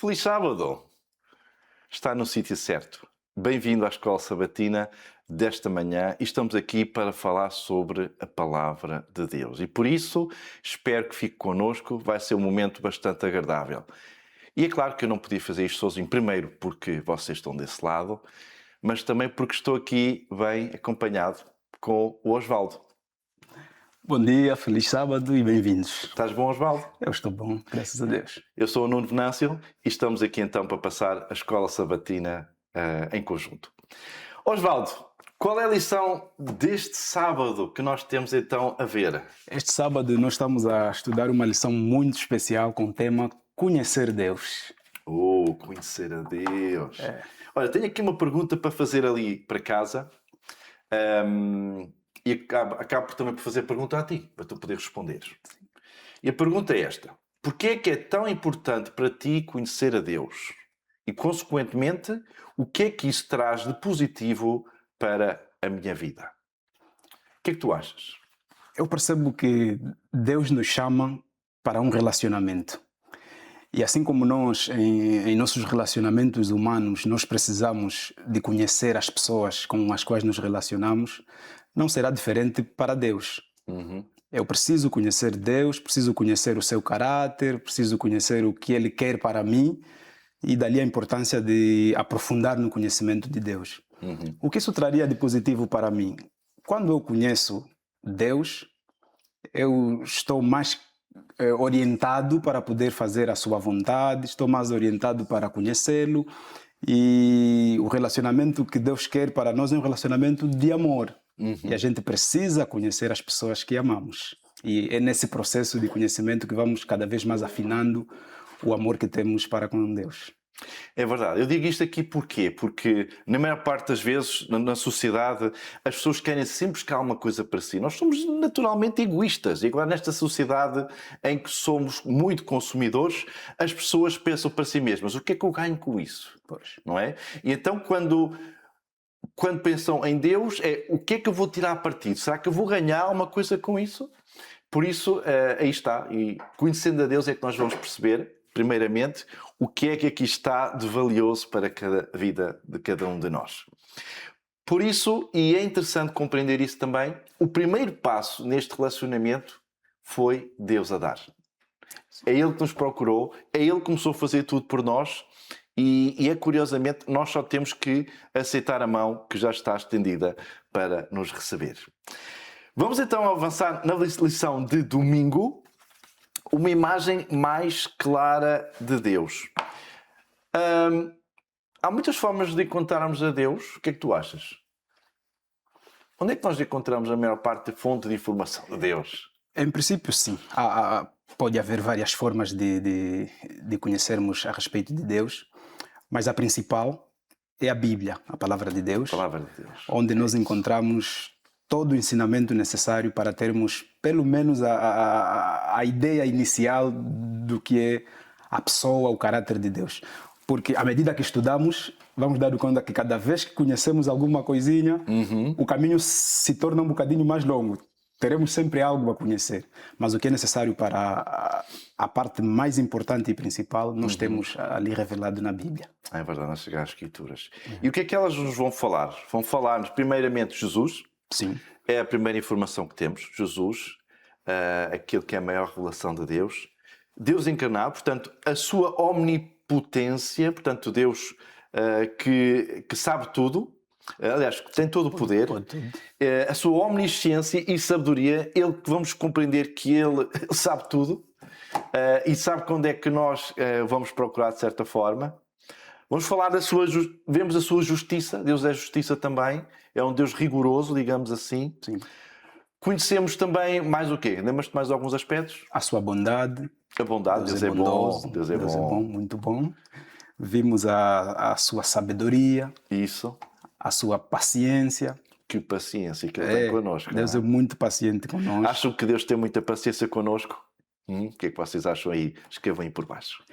Feliz sábado! Está no sítio certo. Bem-vindo à Escola Sabatina desta manhã e estamos aqui para falar sobre a Palavra de Deus. E por isso, espero que fique connosco, vai ser um momento bastante agradável. E é claro que eu não podia fazer isto sozinho, primeiro porque vocês estão desse lado, mas também porque estou aqui bem acompanhado com o Osvaldo. Bom dia, feliz sábado e bem-vindos. Estás bom, Osvaldo? Eu estou bom, graças a Deus. Eu sou o Nuno Venâncio e estamos aqui então para passar a Escola Sabatina em conjunto. Osvaldo, qual é a lição deste sábado que nós temos então a ver? Este sábado nós estamos a estudar uma lição muito especial com o tema Conhecer Deus. Conhecer a Deus. Olha, tenho aqui uma pergunta para fazer ali para casa e acabo também por fazer a pergunta a ti, para tu poderes responder. E a pergunta é esta: porquê é que é tão importante para ti conhecer a Deus? E, consequentemente, o que é que isso traz de positivo para a minha vida? O que é que tu achas? Eu percebo que Deus nos chama para um relacionamento. E assim como nós, em nossos relacionamentos humanos, nós precisamos de conhecer as pessoas com as quais nos relacionamos, não será diferente para Deus. Eu preciso conhecer Deus, preciso conhecer o seu caráter, preciso conhecer o que Ele quer para mim e dali a importância de aprofundar no conhecimento de Deus. O que isso traria de positivo para mim? Quando eu conheço Deus, eu estou mais orientado para poder fazer a sua vontade, estou mais orientado para conhecê-lo e o relacionamento que Deus quer para nós é um relacionamento de amor. E a gente precisa conhecer as pessoas que amamos. E é nesse processo de conhecimento que vamos cada vez mais afinando o amor que temos para com Deus. É verdade. Eu digo isto aqui porquê? Porque na maior parte das vezes na sociedade as pessoas querem sempre buscar uma coisa para si. Nós somos naturalmente egoístas. E agora nesta sociedade em que somos muito consumidores, as pessoas pensam para si mesmas: o que é que eu ganho com isso? Pois. Não é? E então quando pensam em Deus, é o que é que eu vou tirar partido? Será que eu vou ganhar uma coisa com isso? Por isso, aí está. E conhecendo a Deus é que nós vamos perceber, primeiramente, o que é que aqui está de valioso para a vida de cada um de nós. Por isso, e é interessante compreender isso também, o primeiro passo neste relacionamento foi Deus a dar. É Ele que nos procurou, é Ele que começou a fazer tudo por nós e é curiosamente, nós só temos que aceitar a mão que já está estendida para nos receber. Vamos então avançar na lição de domingo, uma imagem mais clara de Deus. Há muitas formas de encontrarmos a Deus. O que é que tu achas? Onde é que nós encontramos a maior parte da fonte de informação de Deus? Em princípio, sim. Pode haver várias formas de conhecermos a respeito de Deus, mas a principal é a Bíblia, a Palavra de Deus, onde nós encontramos todo o ensinamento necessário para termos, pelo menos, a ideia inicial do que é a pessoa, o caráter de Deus. Porque, à medida que estudamos, vamos dar conta que cada vez que conhecemos alguma coisinha, o caminho se torna um bocadinho mais longo. Teremos sempre algo a conhecer. Mas o que é necessário para a parte mais importante e principal, nós temos ali revelado na Bíblia. É verdade, nós chegamos às Escrituras. E o que é que elas nos vão falar? Vão falar-nos, primeiramente, Jesus. Sim. É a primeira informação que temos. Jesus, aquele que é a maior revelação de Deus. Deus encarnado, portanto, a sua omnipotência, portanto, Deus que sabe tudo. Aliás, tem todo o poder, a sua omnisciência e sabedoria, ele que vamos compreender que ele sabe tudo e sabe quando é que nós vamos procurar de certa forma. Vamos falar vemos a sua justiça, Deus é justiça também, é um Deus rigoroso, digamos assim. Sim. Conhecemos também mais o quê? Lembras-te mais de alguns aspectos? A sua bondade. A bondade, Deus é bom. Deus é bom, muito bom. Vimos a sua sabedoria. Isso. A sua paciência. Que paciência que Ele tem connosco. Deus é muito paciente connosco. Acham que Deus tem muita paciência connosco? O que é que vocês acham aí? Escrevam aí por baixo.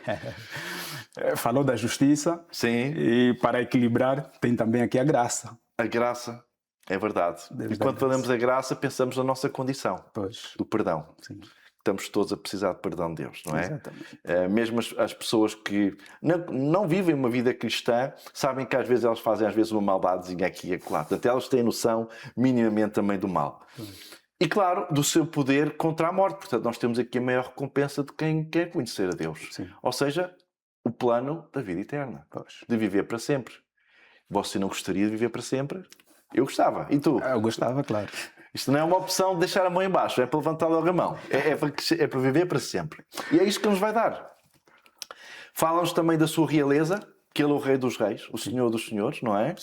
Falou da justiça. Sim. E para equilibrar, tem também aqui a graça. A graça, é verdade. E quando falamos da graça, pensamos na nossa condição. Pois. Do perdão. Sim. estamos todos a precisar de perdão de Deus, não é? Exatamente. Mesmo as pessoas que não vivem uma vida cristã, sabem que às vezes elas fazem uma maldadezinha aqui e acolá. Portanto, elas têm noção minimamente também do mal. E claro, do seu poder contra a morte. Portanto, nós temos aqui a maior recompensa de quem quer conhecer a Deus. Sim. Ou seja, o plano da vida eterna. Pois. De viver para sempre. Você não gostaria de viver para sempre? Eu gostava. E tu? Eu gostava, claro. Isto não é uma opção de deixar a mão em baixo, é para levantar logo a mão. É para viver para sempre. E é isto que nos vai dar. Fala-nos também da sua realeza, que Ele é o Rei dos Reis, o Senhor dos Senhores, não é?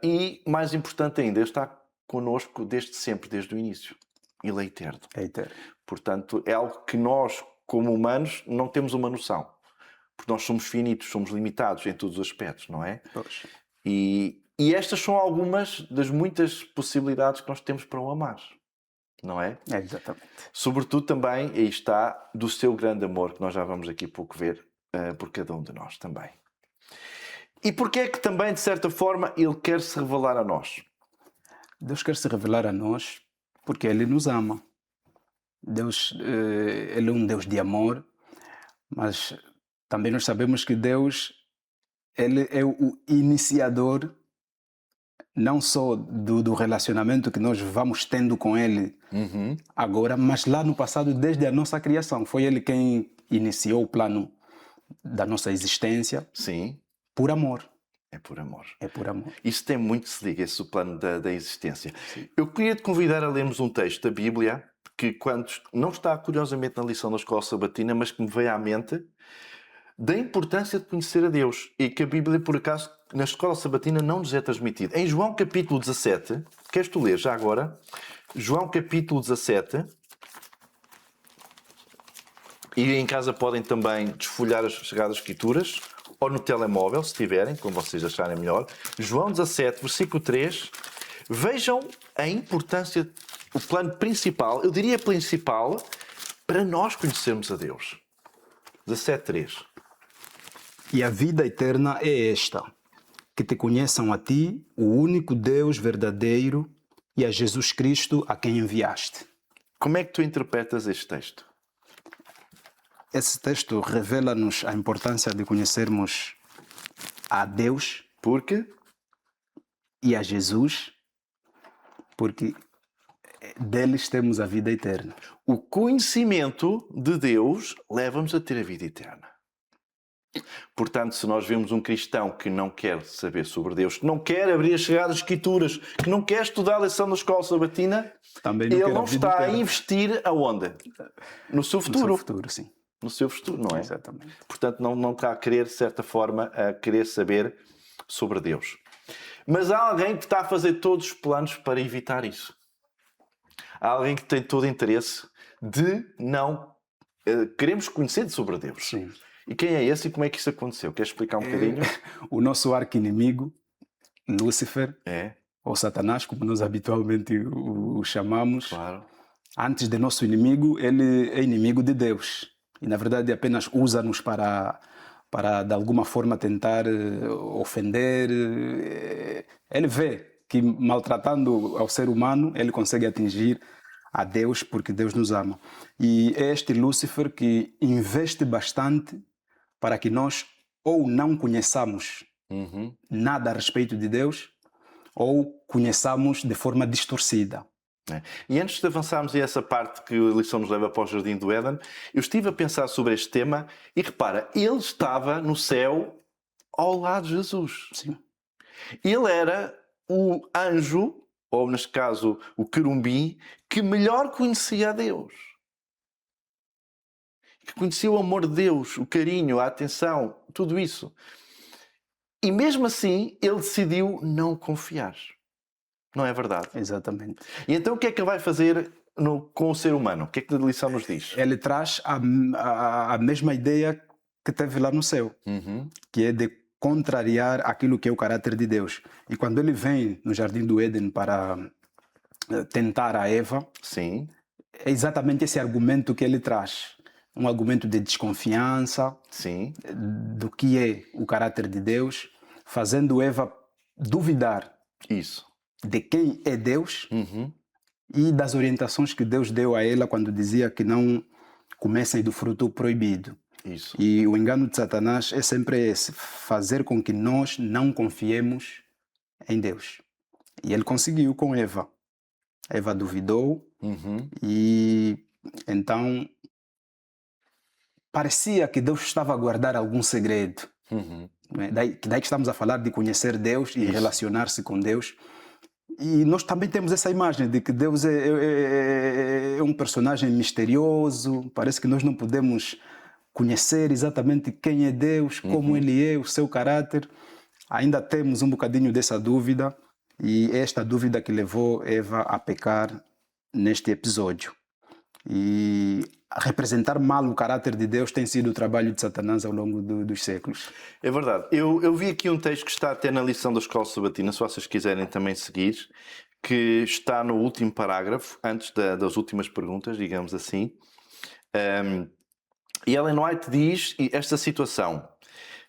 E, mais importante ainda, Ele está connosco desde sempre, desde o início. Ele é eterno. É eterno. Portanto, é algo que nós, como humanos, não temos uma noção. Porque nós somos finitos, somos limitados em todos os aspectos, não é? Pois. E estas são algumas das muitas possibilidades que nós temos para o amar, não é? É, exatamente. Sobretudo também, aí está, do seu grande amor, que nós já vamos aqui pouco ver, por cada um de nós também. E porquê é que também, de certa forma, Ele quer se revelar a nós? Deus quer se revelar a nós porque Ele nos ama. Deus, Ele é um Deus de amor, mas também nós sabemos que Deus, Ele é o iniciador não só do relacionamento que nós vamos tendo com Ele agora, mas lá no passado, desde a nossa criação. Foi Ele quem iniciou o plano da nossa existência. Sim. Por amor. É por amor. É por amor. Isso tem muito que se liga, esse plano da existência. Sim. Eu queria te convidar a lermos um texto da Bíblia que, quando não está curiosamente na lição da Escola Sabatina, mas que me veio à mente, da importância de conhecer a Deus. E que a Bíblia, por acaso, na Escola Sabatina não nos é transmitida. Em João capítulo 17, queres tu ler já agora? João capítulo 17. E em casa podem também desfolhar as Sagradas Escrituras, ou no telemóvel, se tiverem, como vocês acharem melhor. João 17, versículo 3. Vejam a importância, o plano principal, eu diria principal, para nós conhecermos a Deus. 17, 3. E a vida eterna é esta, que te conheçam a ti, o único Deus verdadeiro, e a Jesus Cristo a quem enviaste. Como é que tu interpretas este texto? Esse texto revela-nos a importância de conhecermos a Deus. Porque? E a Jesus, porque deles temos a vida eterna. O conhecimento de Deus leva-nos a ter a vida eterna. Portanto, se nós vemos um cristão que não quer saber sobre Deus, que não quer abrir as Sagradas Escrituras, que não quer estudar a lição da Escola Sabatina, ele não está a investir aonde? No seu futuro. No seu futuro, sim. No seu futuro, não é? Exatamente. Portanto, não está a querer, de certa forma, a querer saber sobre Deus. Mas há alguém que está a fazer todos os planos para evitar isso. Há alguém que tem todo o interesse de não queremos conhecer sobre Deus. Sim. E quem é esse e como é que isso aconteceu? Queres explicar um bocadinho? O nosso arqui-inimigo, Lúcifer, ou Satanás, como nós habitualmente o chamamos. Claro. Antes de nosso inimigo, ele é inimigo de Deus. E, na verdade, apenas usa-nos para de alguma forma, tentar ofender. Ele vê que, maltratando ao ser humano, ele consegue atingir a Deus, porque Deus nos ama. E é este Lúcifer que investe bastante para que nós ou não conheçamos nada a respeito de Deus, ou conheçamos de forma distorcida. E antes de avançarmos a essa parte que a lição nos leva para o Jardim do Éden, eu estive a pensar sobre este tema e repara, ele estava no céu ao lado de Jesus. Sim. Ele era o anjo, ou neste caso o querubim, que melhor conhecia a Deus. Que conhecia o amor de Deus, o carinho, a atenção, tudo isso. E mesmo assim, ele decidiu não confiar. Não é verdade? Exatamente. E então o que é que ele vai fazer com o ser humano? O que é que a lição nos diz? Ele traz a mesma ideia que teve lá no céu, que é de contrariar aquilo que é o caráter de Deus. E quando ele vem no Jardim do Éden para tentar a Eva, sim, é exatamente esse argumento que ele traz. Um argumento de desconfiança, sim, do que é o caráter de Deus, fazendo Eva duvidar isso, de quem é Deus e das orientações que Deus deu a ela quando dizia que não comessem do fruto proibido. Isso. E o engano de Satanás é sempre esse, fazer com que nós não confiemos em Deus. E ele conseguiu com Eva. Eva duvidou e então parecia que Deus estava a guardar algum segredo. Daí que estamos a falar de conhecer Deus e relacionar-se com Deus. E nós também temos essa imagem de que Deus é um personagem misterioso. Parece que nós não podemos conhecer exatamente quem é Deus, como Ele é, o seu caráter. Ainda temos um bocadinho dessa dúvida. E é esta dúvida que levou Eva a pecar neste episódio. E representar mal o caráter de Deus tem sido o trabalho de Satanás ao longo dos séculos. É verdade. Eu vi aqui um texto que está até na lição da Escola Sabatina, se vocês quiserem também seguir, que está no último parágrafo, antes das últimas perguntas, digamos assim. E Ellen White diz esta situação: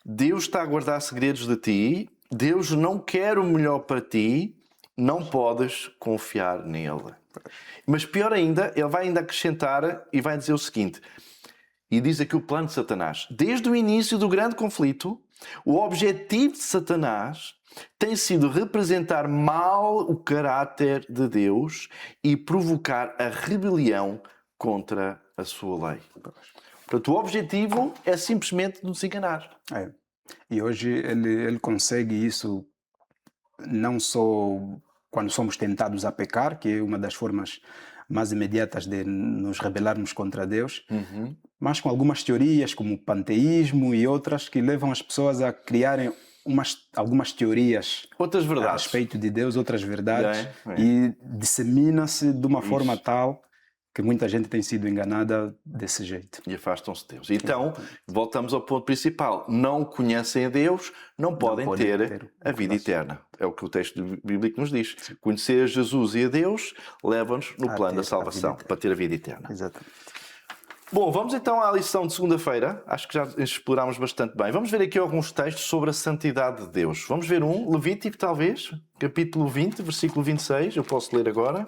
Deus está a guardar segredos de ti, Deus não quer o melhor para ti, não podes confiar nele. Mas pior ainda, ele vai ainda acrescentar e vai dizer o seguinte, e diz aqui o plano de Satanás: desde o início do grande conflito, o objetivo de Satanás tem sido representar mal o caráter de Deus e provocar a rebelião contra a sua lei. Portanto, o objetivo é simplesmente nos enganar. E hoje ele consegue isso não só quando somos tentados a pecar, que é uma das formas mais imediatas de nos rebelarmos contra Deus, mas com algumas teorias como o panteísmo e outras que levam as pessoas a criarem algumas teorias outras a verdades respeito de Deus, outras verdades, e dissemina-se de uma forma tal que muita gente tem sido enganada desse jeito. E afastam-se de Deus. Então, voltamos ao ponto principal. Não conhecem a Deus, não podem ter a vida eterna. É o que o texto bíblico nos diz. Sim. Conhecer a Jesus e a Deus leva-nos no plano da salvação, para ter a vida eterna. Exatamente. Bom, vamos então à lição de segunda-feira. Acho que já explorámos bastante bem. Vamos ver aqui alguns textos sobre a santidade de Deus. Vamos ver Levítico, talvez, capítulo 20, versículo 26. Eu posso ler agora.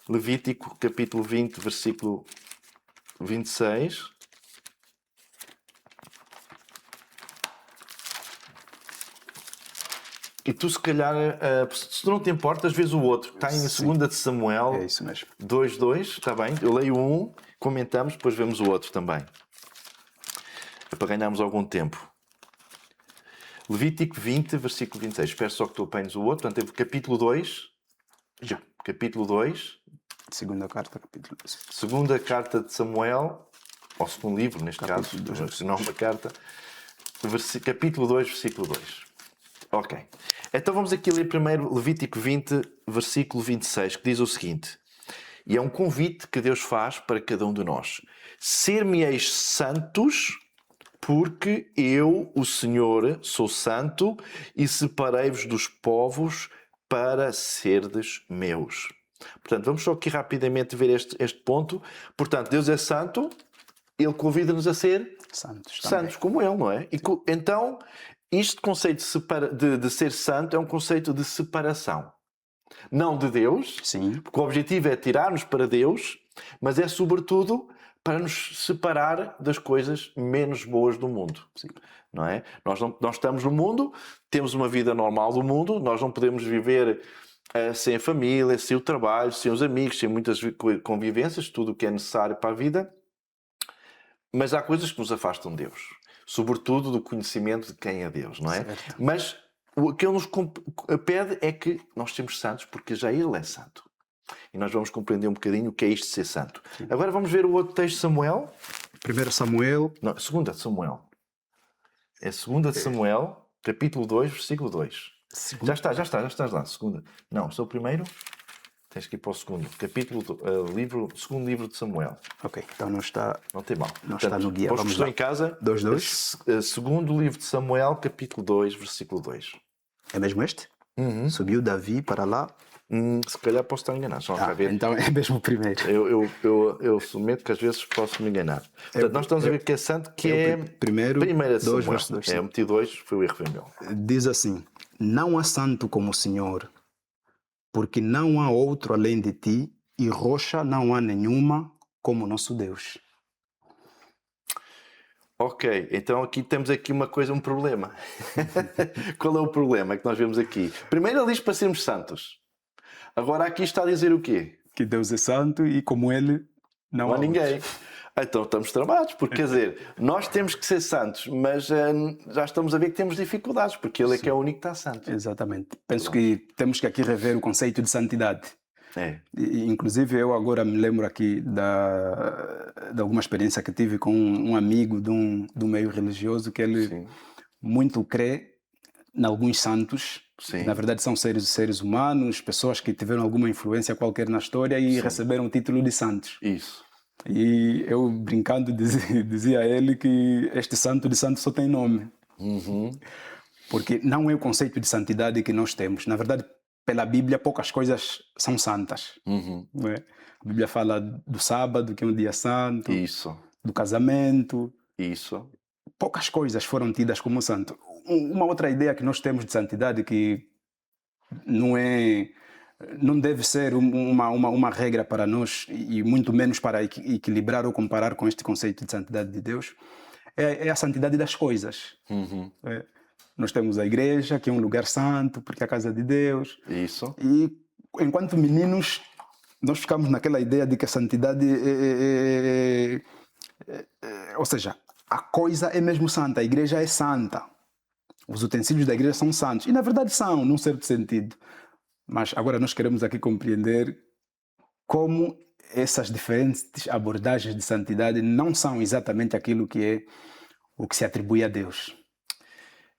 Levítico, capítulo 20, versículo 26. E tu, se calhar, se tu não te importas, vês o outro. Está em 2 de Samuel 2:2. Está bem? Eu leio um, comentamos, depois vemos o outro também. É para ganharmos algum tempo. Levítico 20, versículo 26. Espero só que tu apanhes o outro. Portanto, capítulo 2. Capítulo 2. Segunda carta, capítulo 2. Segunda carta de Samuel, ou segundo livro, neste caso, não uma carta. Capítulo 2, versículo 2. Ok. Então vamos aqui ler primeiro Levítico 20, versículo 26, que diz o seguinte. E é um convite que Deus faz para cada um de nós. Ser-me-eis santos, porque eu, o Senhor, sou santo, e separei-vos dos povos para serdes meus. Portanto, vamos só aqui rapidamente ver este ponto. Portanto, Deus é santo, Ele convida-nos a ser santos como Ele, não é? E, então, este conceito de ser santo é um conceito de separação. Não de Deus, porque o objetivo é tirar-nos para Deus, mas é sobretudo para nos separar das coisas menos boas do mundo. Não é? Nós estamos no mundo, temos uma vida normal do mundo, nós não podemos viver sem a família, sem o trabalho, sem os amigos, sem muitas convivências, tudo o que é necessário para a vida, mas há coisas que nos afastam de Deus, sobretudo do conhecimento de quem é Deus, não é? Certo. Mas o que Ele nos pede é que nós sejamos santos, porque já Ele é santo. E nós vamos compreender um bocadinho o que é isto de ser santo. Sim. Agora vamos ver o outro texto de Samuel. 1 Samuel. Não, 2 de Samuel. É 2 de Samuel, capítulo 2, versículo 2. Já estás lá. Segunda. Não, sou o primeiro. Tens que ir para o segundo. Segundo livro de Samuel. Ok, então não está. Não tem mal. Não está no guia. Vamos lá. Em casa. 2:2. Segundo livro de Samuel, capítulo 2, versículo 2. É mesmo este? Subiu Davi para lá. Se calhar posso estar enganado. Então é mesmo o primeiro. Eu submeto que às vezes posso me enganar. Portanto, nós estamos a ver que é santo, que é primeira Samuel. 2:2. Eu meti 2, foi o erro meu. Diz assim: não há santo como o Senhor, porque não há outro além de ti, e rocha não há nenhuma como o nosso Deus. Ok, então aqui temos aqui uma coisa, um problema. Qual é o problema que nós vemos aqui? Primeiro ele diz para sermos santos. Agora aqui está a dizer o quê? Que Deus é santo e como Ele Não há ninguém. outros. Então estamos tramados, porque quer dizer, nós temos que ser santos, mas já estamos a ver que temos dificuldades, porque Ele é que é o único que está santo. Exatamente. Penso que temos que aqui rever o conceito de santidade. É. Inclusive eu agora me lembro aqui de alguma experiência que tive com um amigo do meio religioso que ele Sim. muito crê em alguns santos. Sim. Na verdade são seres humanos, pessoas que tiveram alguma influência qualquer na história e receberam o título de santos. Isso. E eu brincando dizia a ele que este santo de santo só tem nome. Uhum. Porque não é o conceito de santidade que nós temos. Na verdade, pela Bíblia, poucas coisas são santas. Uhum. Não é? A Bíblia fala do sábado, que é um dia santo, Isso. do casamento. Isso. Poucas coisas foram tidas como santo. Uma outra ideia que nós temos de santidade que não deve ser uma regra para nós e muito menos para equilibrar ou comparar com este conceito de santidade de Deus, é a santidade das coisas. Uhum. Nós temos a igreja, que é um lugar santo, porque é a casa de Deus. Isso. E enquanto meninos, nós ficamos naquela ideia de que a santidade ou seja, a coisa é mesmo santa, a igreja é santa. Os utensílios da igreja são santos. E na verdade são, num certo sentido. Mas agora nós queremos aqui compreender como essas diferentes abordagens de santidade não são exatamente aquilo que é o que se atribui a Deus.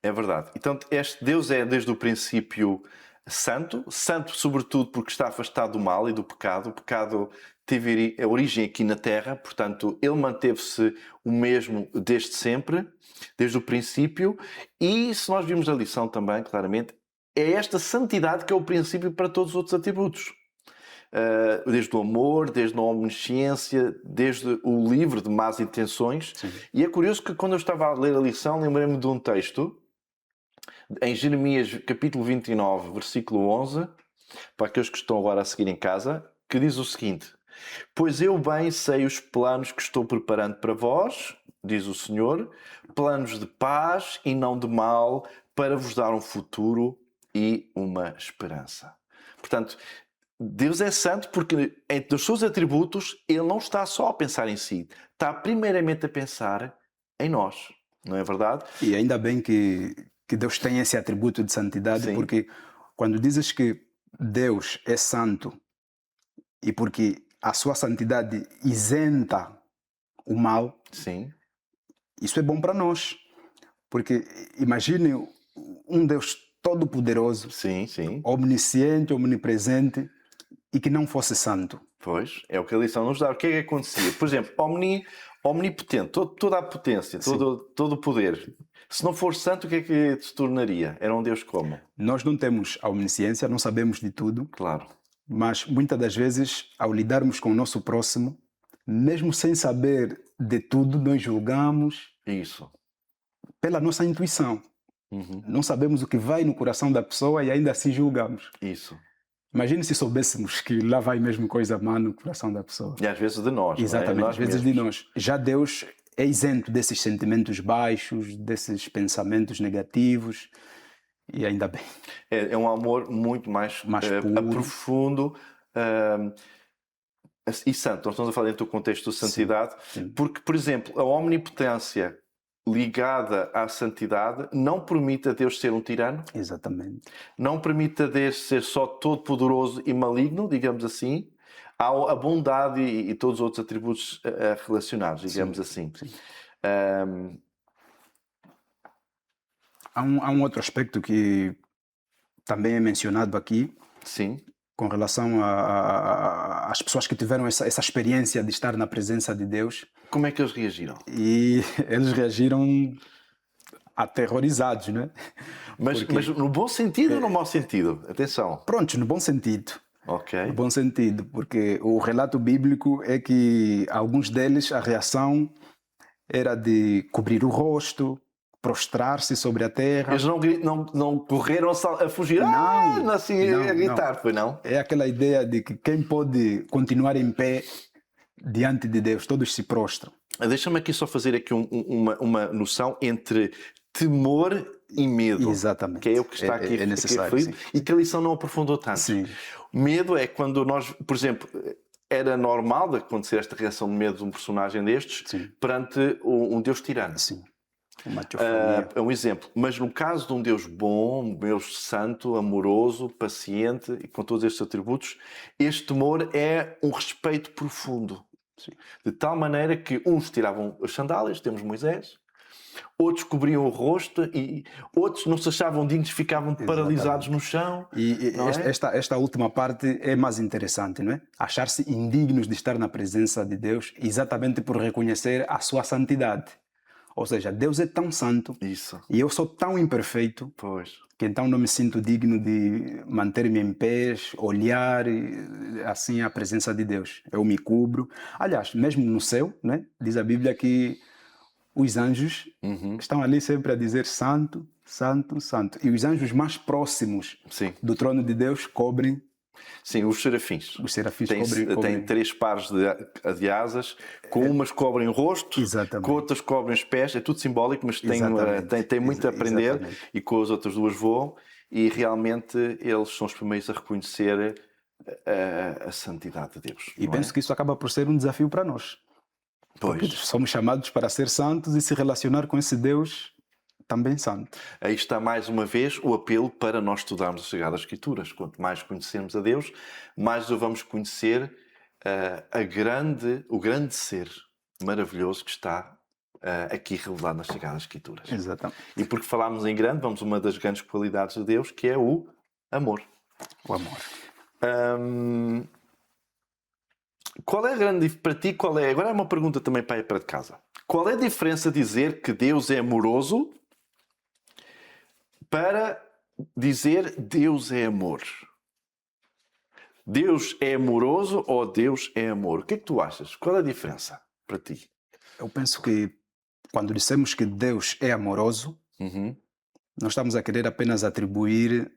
É verdade. Então, este Deus é desde o princípio santo, santo sobretudo porque está afastado do mal e do pecado. O pecado teve a origem aqui na terra, portanto, ele manteve-se o mesmo desde sempre, desde o princípio. E se nós vimos a lição também, claramente, é esta santidade que é o princípio para todos os outros atributos. Desde o amor, desde a omnisciência, desde o livre de más intenções. Sim. E é curioso que quando eu estava a ler a lição, lembrei-me de um texto em Jeremias capítulo 29, versículo 11, para aqueles que estão agora a seguir em casa, que diz o seguinte: pois eu bem sei os planos que estou preparando para vós, diz o Senhor, planos de paz e não de mal, para vos dar um futuro e uma esperança. Portanto, Deus é santo porque entre os seus atributos Ele não está só a pensar em si, está primeiramente a pensar em nós, não é verdade? E ainda bem que Deus tem esse atributo de santidade, Sim. porque quando dizes que Deus é santo e porque a sua santidade isenta o mal, Sim. isso é bom para nós. Porque imagine um Deus todo-poderoso, Sim, sim. omnisciente, omnipresente e que não fosse santo. Pois, é o que a lição nos dá. O que é que acontecia? Por exemplo, omnipotente, toda a potência, todo o poder. Se não for santo, o que é que se tornaria? Era um Deus como? Nós não temos a omnisciência, não sabemos de tudo, Claro. mas muitas das vezes, ao lidarmos com o nosso próximo, mesmo sem saber de tudo, nós julgamos Isso. pela nossa intuição. Uhum. Não sabemos o que vai no coração da pessoa e ainda assim julgamos. Isso. Imagine se soubéssemos que lá vai mesmo coisa má no coração da pessoa. E às vezes de nós. Exatamente, não é? às vezes de nós. Já Deus é isento desses sentimentos baixos, desses pensamentos negativos, e ainda bem. É um amor muito mais puro, profundo e santo. Nós estamos a falar dentro do contexto de santidade, sim. Porque, por exemplo, a omnipotência ligada à santidade não permite a Deus ser um tirano. Exatamente. Não permite a Deus ser só todo-poderoso e maligno, digamos assim. Há a bondade e todos os outros atributos relacionados, digamos assim. Sim. Há um outro aspecto que também é mencionado aqui. Sim. Com relação às pessoas que tiveram essa experiência de estar na presença de Deus. Como é que eles reagiram? E eles reagiram aterrorizados, né? Mas no bom sentido ou no mau sentido? Atenção. Pronto, no bom sentido. Ok. No bom sentido, porque o relato bíblico é que alguns deles, a reação era de cobrir o rosto, prostrar-se sobre a terra. Eles não correram a fugir, Não, assim não, a gritar, foi não? É aquela ideia de que quem pode continuar em pé diante de Deus, todos se prostram. Deixa-me aqui só fazer aqui uma noção entre temor e medo. Exatamente. Que é o que está aqui, é necessário, aqui referido, e que a lição não aprofundou tanto. Sim. Medo é quando nós, por exemplo, era normal de acontecer esta reação de medo de um personagem destes perante um Deus tirano. Sim. Uma teofania. É um exemplo. Mas no caso de um Deus bom, um Deus santo, amoroso, paciente e com todos estes atributos, este temor é um respeito profundo. Sim. De tal maneira que uns tiravam as sandálias, temos Moisés, outros cobriam o rosto e outros não se achavam dignos, ficavam paralisados no chão. E esta última parte é mais interessante, não é? Achar-se indignos de estar na presença de Deus exatamente por reconhecer a sua santidade. Ou seja, Deus é tão santo e eu sou tão imperfeito que então não me sinto digno de manter-me em pés, olhar assim a presença de Deus. Eu me cubro. Aliás, mesmo no céu, né? Diz a Bíblia que os anjos estão ali sempre a dizer santo, santo, santo. E os anjos mais próximos do trono de Deus cobrem. Sim, os serafins. Os serafins cobrem. Têm 3 pares de asas, com umas cobrem o rosto, com outras cobrem os pés, é tudo simbólico, mas tem muito a aprender, e com as outras 2 voam, e realmente eles são os primeiros a reconhecer a santidade de Deus. E penso que isso acaba por ser um desafio para nós. Porque somos chamados para ser santos e se relacionar com esse Deus também santo. Aí está mais uma vez o apelo para nós estudarmos as Sagradas Escrituras. Quanto mais conhecermos a Deus, mais o vamos conhecer o grande ser maravilhoso que está aqui revelado nas Sagradas Escrituras. Exatamente. E porque falámos em grande, vamos a uma das grandes qualidades de Deus, que é o amor. O amor. Qual é a grande para ti? Agora é uma pergunta também para ir para casa. Qual é a diferença de dizer que Deus é amoroso para dizer Deus é amor? Deus é amoroso ou Deus é amor? O que é que tu achas? Qual é a diferença para ti? Eu penso que quando dissemos que Deus é amoroso, nós estamos a querer apenas atribuir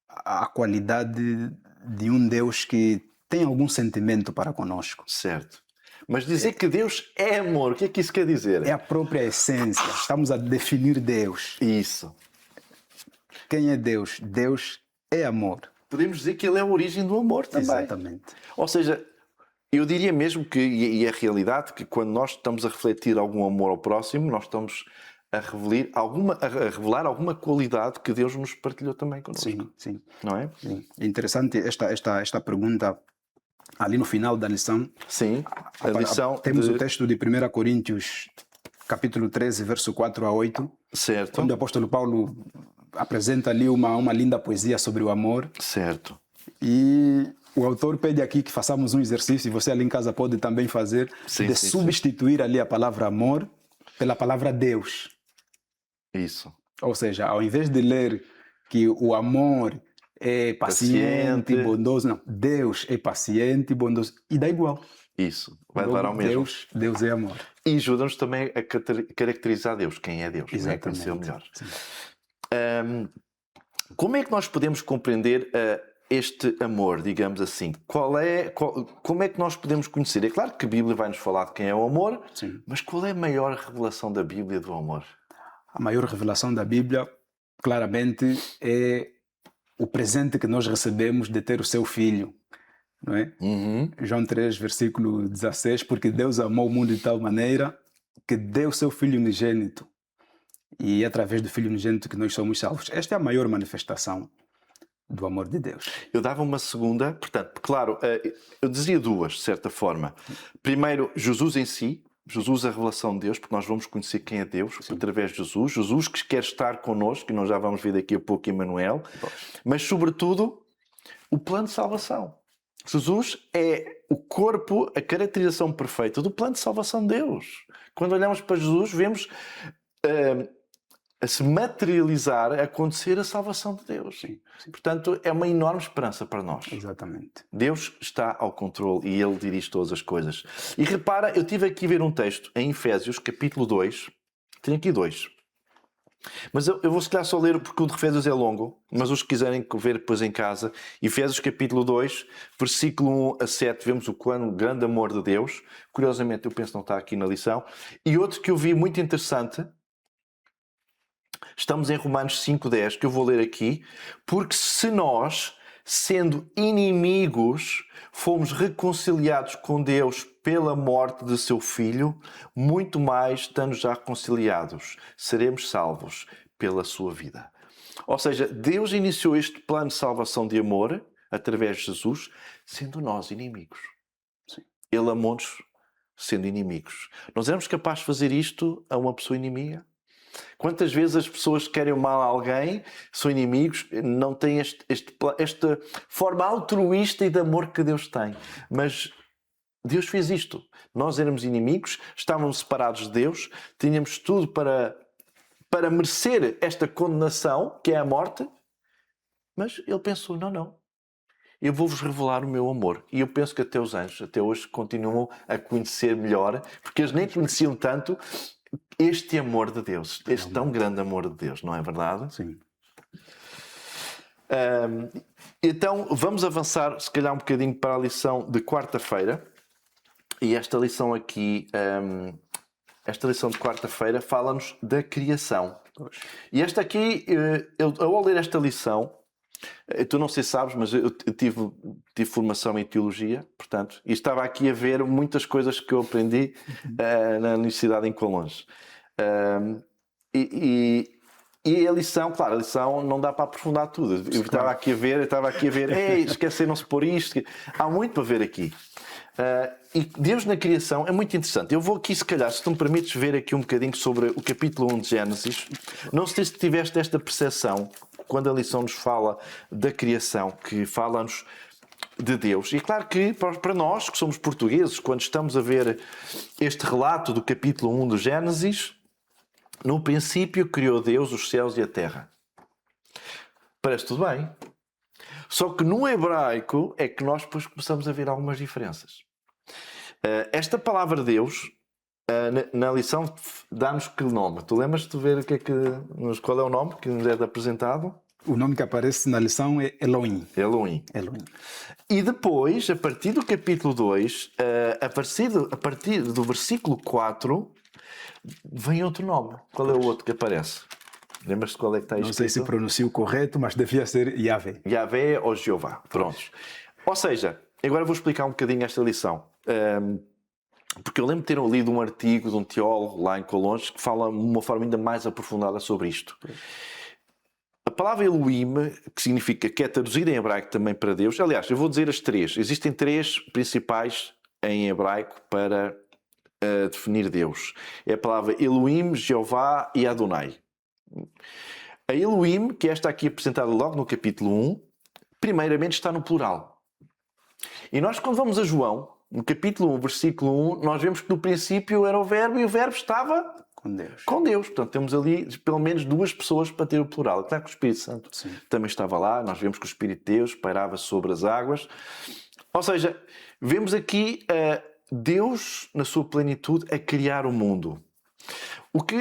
a qualidade de um Deus que tem algum sentimento para conosco. Certo. Mas dizer que Deus é amor, o que é que isso quer dizer? É a própria essência. Estamos a definir Deus. Isso. Quem é Deus? Deus é amor. Podemos dizer que Ele é a origem do amor também. Exatamente. Ou seja, eu diria mesmo que, e é a realidade, que quando nós estamos a refletir algum amor ao próximo, nós estamos a revelar alguma qualidade que Deus nos partilhou também connosco. Sim, sim. Não é? Sim. É interessante esta pergunta ali no final da lição. Sim, a lição temos o texto de 1 Coríntios, capítulo 13, verso 4 a 8. Certo. Onde o apóstolo Paulo apresenta ali uma linda poesia sobre o amor. Certo. E o autor pede aqui que façamos um exercício, e você ali em casa pode também fazer, substituir ali a palavra amor pela palavra Deus. Isso. Ou seja, ao invés de ler que o amor é paciente e bondoso, não. Deus é paciente e bondoso. E dá igual. Isso. Vai levar ao mesmo. Deus é amor. E ajuda-nos também a caracterizar Deus. Quem é Deus? Exatamente. Conhecer o melhor. Como é que nós podemos compreender este amor, digamos assim? Como é que nós podemos conhecer? É claro que a Bíblia vai nos falar de quem é o amor, mas qual é a maior revelação da Bíblia do amor? A maior revelação da Bíblia, claramente, é o presente que nós recebemos de ter o seu Filho. Não é? João 3, versículo 16, porque Deus amou o mundo de tal maneira que deu o seu Filho unigênito. E é através do Filho unigênito que nós somos salvos. Esta é a maior manifestação do amor de Deus. Eu dava uma segunda, portanto, claro, eu dizia 2, de certa forma. Primeiro, Jesus em si, Jesus a revelação de Deus, porque nós vamos conhecer quem é Deus através de Jesus. Jesus que quer estar connosco, e nós já vamos ver daqui a pouco Emmanuel. Mas, sobretudo, o plano de salvação. Jesus é o corpo, a caracterização perfeita do plano de salvação de Deus. Quando olhamos para Jesus, vemos a se materializar, a acontecer a salvação de Deus. Sim. Portanto, é uma enorme esperança para nós. Exatamente. Deus está ao controle e Ele dirige todas as coisas. E repara, eu tive aqui a ver um texto em Efésios, capítulo 2. Tenho aqui 2. Mas eu vou se calhar só ler porque o de Efésios é longo, mas os que quiserem ver depois em casa, Efésios capítulo 2, versículo 1 a 7, vemos o quão grande amor de Deus. Curiosamente, eu penso que não está aqui na lição. E outro que eu vi muito interessante, estamos em Romanos 5:10, que eu vou ler aqui, porque se nós, sendo inimigos, fomos reconciliados com Deus pela morte de seu Filho, muito mais, estando já reconciliados, seremos salvos pela sua vida. Ou seja, Deus iniciou este plano de salvação de amor, através de Jesus, sendo nós inimigos. Sim. Ele amou-nos sendo inimigos. Nós éramos capazes de fazer isto a uma pessoa inimiga? Quantas vezes as pessoas que querem o mal a alguém, são inimigos, não têm esta forma altruísta e de amor que Deus tem. Mas Deus fez isto. Nós éramos inimigos, estávamos separados de Deus, tínhamos tudo para merecer esta condenação, que é a morte, mas Ele pensou, não. Eu vou-vos revelar o meu amor. E eu penso que até os anjos, até hoje, continuam a conhecer melhor, porque eles nem conheciam tanto este amor de Deus, este tão grande amor de Deus, não é verdade? Sim. Então, vamos avançar, se calhar, um bocadinho para a lição de quarta-feira. E esta lição aqui, esta lição de quarta-feira, fala-nos da criação. E esta aqui, eu ao ler esta lição, tu não sei se sabes, mas eu tive formação em teologia, portanto, e estava aqui a ver muitas coisas que eu aprendi na Universidade em Colonge. E a lição, claro, a lição não dá para aprofundar tudo. Eu estava aqui a ver, esqueceram-se por isto. Há muito para ver aqui. E Deus na criação é muito interessante. Eu vou aqui, se calhar, se tu me permites ver aqui um bocadinho sobre o capítulo 1 de Gênesis. Não sei se tiveste esta percepção quando a lição nos fala da criação, que fala-nos de Deus. E claro que para nós, que somos portugueses, quando estamos a ver este relato do capítulo 1 de Gênesis, no princípio criou Deus os céus e a terra. Parece tudo bem. Só que no hebraico é que nós depois começamos a ver algumas diferenças. Esta palavra Deus, na lição, dá-nos que nome? Tu lembras-te de ver qual é o nome que nos é apresentado? O nome que aparece na lição é Elohim. Elohim. E depois, a partir do capítulo 2, a partir do versículo 4, vem outro nome. Qual é o outro que aparece? Lembras-te qual é que está escrito? Não sei se pronuncio correto, mas devia ser Yahvé. Yahvé ou Jeová. Prontos. Ou seja, agora vou explicar um bocadinho esta lição. Porque eu lembro de ter lido um artigo de um teólogo lá em Colonge que fala de uma forma ainda mais aprofundada sobre isto. A palavra Elohim, que significa, que é traduzida em hebraico também para Deus. Aliás, eu vou dizer as três. Existem três principais em hebraico para definir Deus. É a palavra Elohim, Jeová e Adonai. A Elohim, que esta aqui apresentada logo no capítulo 1, primeiramente está no plural. E nós, quando vamos a João, no capítulo 1, versículo 1, nós vemos que no princípio era o verbo e o verbo estava com Deus. Portanto, temos ali pelo menos duas pessoas para ter o plural. Claro que o Espírito Santo também estava lá. Nós vemos que o Espírito de Deus pairava sobre as águas. Ou seja, vemos aqui Deus, na sua plenitude, a criar o mundo. O que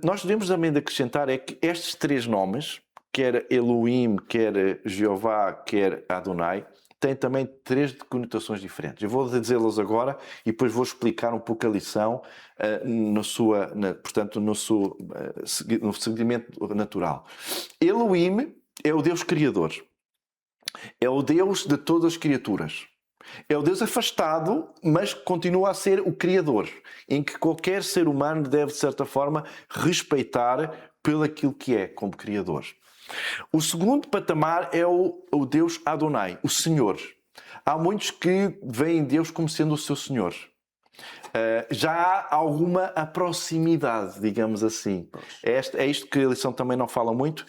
nós devemos também acrescentar é que estes três nomes, quer Elohim, quer Jeová, quer Adonai, têm também três conotações diferentes. Eu vou dizê-las agora e depois vou explicar um pouco a lição portanto, no seguimento natural. Elohim é o Deus Criador. É o Deus de todas as criaturas. É o Deus afastado, mas continua a ser o Criador, em que qualquer ser humano deve, de certa forma, respeitar pelo aquilo que é como Criador. O segundo patamar é o Deus Adonai, o Senhor. Há muitos que veem Deus como sendo o seu Senhor. Já há alguma proximidade, digamos assim. É isto que a lição também não fala muito,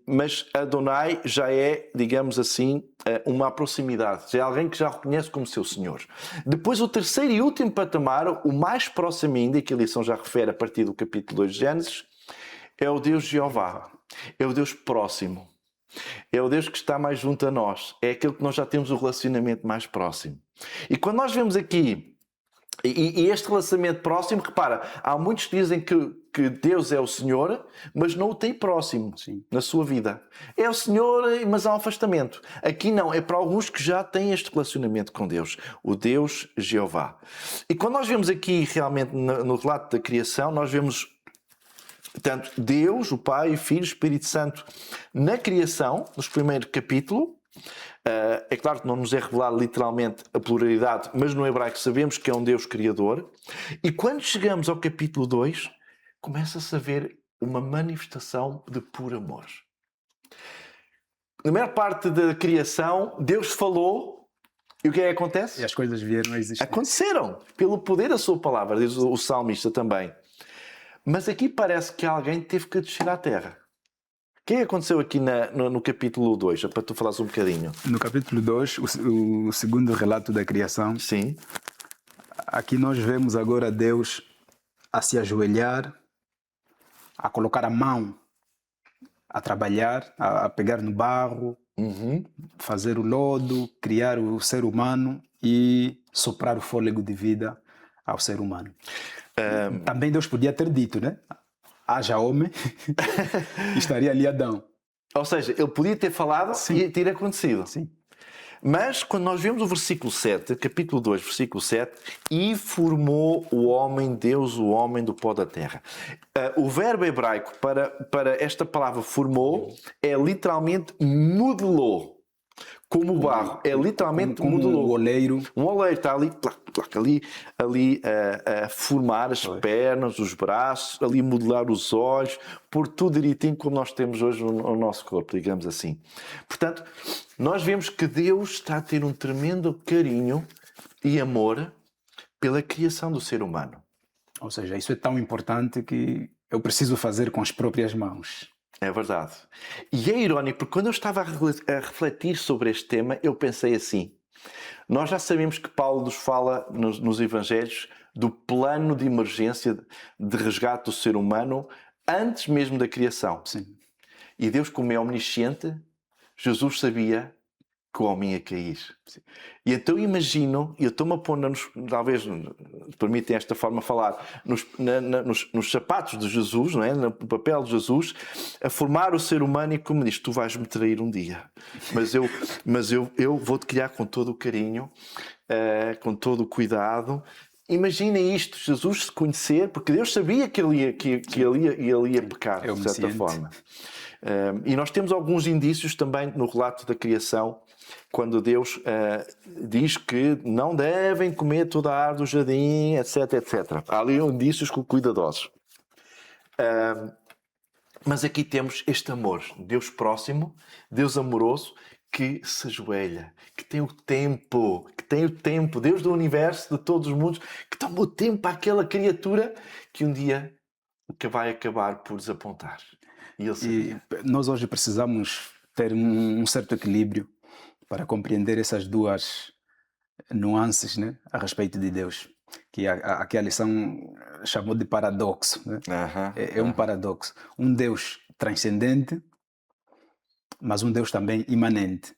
mas Adonai já é, digamos assim, uma proximidade. Já é alguém que já reconhece como seu Senhor. Depois, o terceiro e último patamar, o mais próximo ainda, e que a lição já refere a partir do capítulo 2 de Gênesis, é o Deus Jeová. É o Deus próximo. É o Deus que está mais junto a nós. É aquele que nós já temos o relacionamento mais próximo. E quando nós vemos aqui, e este relacionamento próximo, repara, há muitos que dizem que que Deus é o Senhor, mas não o tem próximo Sim. na sua vida. É o Senhor, mas há um afastamento. Aqui não, é para alguns que já têm este relacionamento com Deus, o Deus Jeová. E quando nós vemos aqui realmente no relato da criação, nós vemos tanto Deus, o Pai, o Filho, o Espírito Santo na criação, nos primeiros capítulos. É claro que não nos é revelado literalmente a pluralidade, mas no hebraico sabemos que é um Deus criador. E quando chegamos ao capítulo 2, começa-se a ver uma manifestação de puro amor. Na maior parte da criação, Deus falou e o que é que acontece? E as coisas vieram a existir. Aconteceram, pelo poder da sua palavra, diz o salmista também. Mas aqui parece que alguém teve que descer à terra. O que é que aconteceu aqui no capítulo 2? Para tu falares um bocadinho. No capítulo 2, o segundo relato da criação, Sim. aqui nós vemos agora Deus a se ajoelhar, a colocar a mão, a trabalhar, a pegar no barro, fazer o lodo, criar o ser humano e soprar o fôlego de vida ao ser humano. Também Deus podia ter dito, né? Haja homem, estaria ali Adão. Ou seja, ele podia ter falado e ter acontecido. Sim. Mas quando nós vemos o versículo 7, capítulo 2, versículo 7, e formou o homem, Deus, o homem do pó da terra. O verbo hebraico para esta palavra formou é literalmente modelou. Como o barro, é literalmente como modelou. um oleiro. Um oleiro está ali, ali a formar as pernas, os braços, ali modelar os olhos, por tudo direitinho como nós temos hoje no nosso corpo, digamos assim. Portanto, nós vemos que Deus está a ter um tremendo carinho e amor pela criação do ser humano. Ou seja, isso é tão importante que eu preciso fazer com as próprias mãos. É verdade. E é irónico, porque quando eu estava a refletir sobre este tema, eu pensei assim, nós já sabemos que Paulo nos fala nos Evangelhos do plano de emergência de resgate do ser humano antes mesmo da criação. Sim. E Deus, como é omnisciente, Jesus sabia que o homem ia cair. Sim. E então imagino, e eu estou-me a pôr, talvez, permitem esta forma de falar, nos sapatos de Jesus, não é? No papel de Jesus, a formar o ser humano e como diz, tu vais-me trair um dia. Mas eu vou-te criar com todo o carinho, com todo o cuidado. Imaginem isto, Jesus se conhecer, porque Deus sabia que ele ia pecar, de certa forma. E nós temos alguns indícios também no relato da criação, quando Deus diz que não devem comer toda a árvore do jardim, etc, etc. Há ali indícios cuidadosos. Mas aqui temos este amor, Deus próximo, Deus amoroso, que se ajoelha, que tem o tempo, Deus do universo, de todos os mundos, que toma o tempo àquela criatura que um dia vai acabar por desapontar. E nós hoje precisamos ter um certo equilíbrio para compreender essas duas nuances, né, a respeito de Deus, que aqui a lição chamou de paradoxo. Né? É um paradoxo. Um Deus transcendente, mas um Deus também imanente.